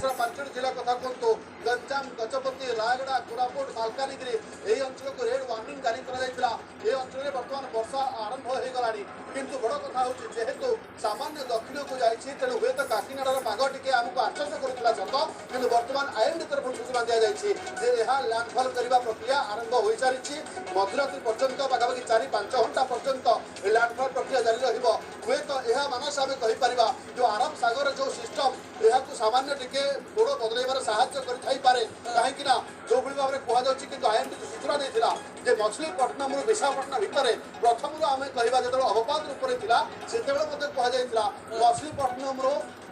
ओडिशा पांचटी जिला कथा कहतु गंजाम गजपति रायगड़ा कोरापुट मालकानगिरी यही अंचल को रेड वार्निंग जारी कर अंचल में बर्तमान वर्षा आरंभ हो गला किंतु बड़ कथा हूँ जेहेतु सामान्य दक्षिण को जाइए तेणु हुए तो काकीनाड़ार पाग टी आमको आश्चर्य करुला सत कि बर्तमान आईएमडी तरफ सूचना दी जाइए लैंडफॉल करने प्रक्रिया आरंभ हो सारी मध्यरात्रि पर्यंत पाखापाखि 4-5 घंटा पर्यंत लैंडफॉल प्रक्रिया जारी रहा हुए तो यह मानस आम कहीपर जो आरब सागर जो सिस्टम यह सामान्य टिके गोड़ बदलैबार साहाय्य करे कहीं जो भाव में कहुच्छी कि आईएमडी सूचना देता जे मछलीपट्टनम विशाखापट्टनम भितर प्रथम आम कह जो अवपात रूप से कहला मछलीपट्टनम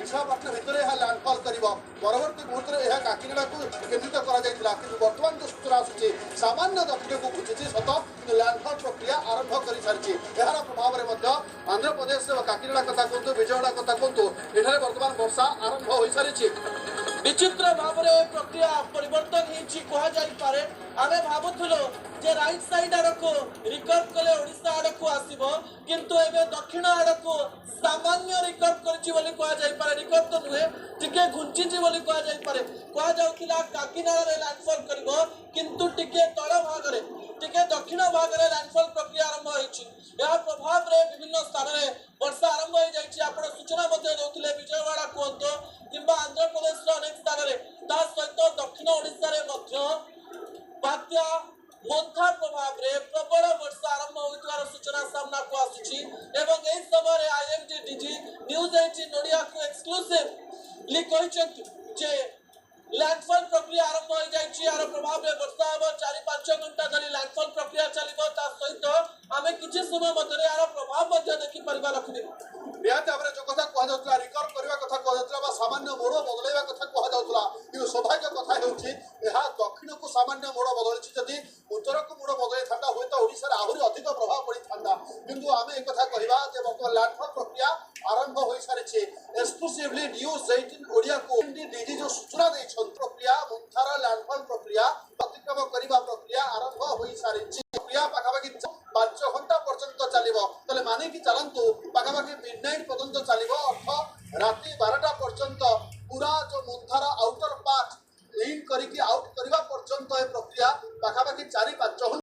विशाखापट्टनम भितर यह लैंडफॉल कर परवर्ती मुहूर्त में यह काकीनाड़ा को केन्द्रित कर बर्तमान जो सूचना आसूची सामान्य दक्षिण को घुची सत कि लैंडफॉल प्रक्रिया आरंभ कर सारी यार प्रभाव में आंध्र प्रदेश काकीनाड़ा कथा कहतु विजयवाड़ा कथा कहतु ये बर्तमान वर्षा आरंभ हो सारी विचित्र भाव में प्रक्रिया परिवर्तन होपे आम भावुल जे राइट साइड आड़ को रिकर्व कले ओडिशा आड़ को आसब किंतु एबे दक्षिण आड़ को सामान्य रिकर्व कर रिकर्व तो नुहे टिके घुंची कहुला काकीनाड़ा लैंडफॉल कर किंतु टिके तल भाग में टिके दक्षिण भाग में लैंडफॉल प्रक्रिया आरंभ हो प्रभाव में विभिन्न स्थान में वर्षा आरंभ हो जाए आप सूचना दौले विजयवाड़ा कहतु कि आंध्र प्रदेश अनेक स्थान में सहित दक्षिण ओडिशा बात्या मंथा प्रभाव में प्रबल वर्षा आरंभ होइतवार सूचना सामना को आसुची एवं एई समय आईएमडी डीजी न्यूज 18 ओडिया को एक्सक्लूसिवली कहिसेंति जे लैंडफॉल प्रक्रिया आरंभ हो जाइछि यार प्रभाव में वर्षा अब 4-5 घंटा धरी लैंडफॉल प्रक्रिया चलिबो ता सहित आमे किछि समय मध्य यार प्रभाव मध्य देखि परिबा रखबे निहत भाव जो कथा कहला रिकर्व करने कथा कहला सामान्य मोड़ बदलैवा कथा कहला कि सौभाग्य कथा हो दक्षिण को सामान्य मोड़ बदली जदि उत्तर को मोड़ बदल था हुए तो ओडिशा आहरी अधिक प्रभाव पड़ी था किंतु आम एक कथा कहवा बर्तमान लैंडफॉल प्रक्रिया आरंभ हो सारी एक्सक्लूसिवली न्यूज 18 ओडिया को डीजी जो सूचना देते प्रक्रिया मुंथार लैंडफॉल प्रक्रिया अतिक्रम करने प्रक्रिया आरंभ हो सारी प्रक्रिया पाखापाखि 5 घंटा पर्यंत चलो तेल माने कि चलतु पाखापाखि मिडनाइट पर्यंत चलो अर्थ राति 12टा पर्यंत पूरा जो मुंथार आउटर पार्ट इन करके आउट करने पर्यंत प्रक्रिया पाखापाखि 4-5 घंटा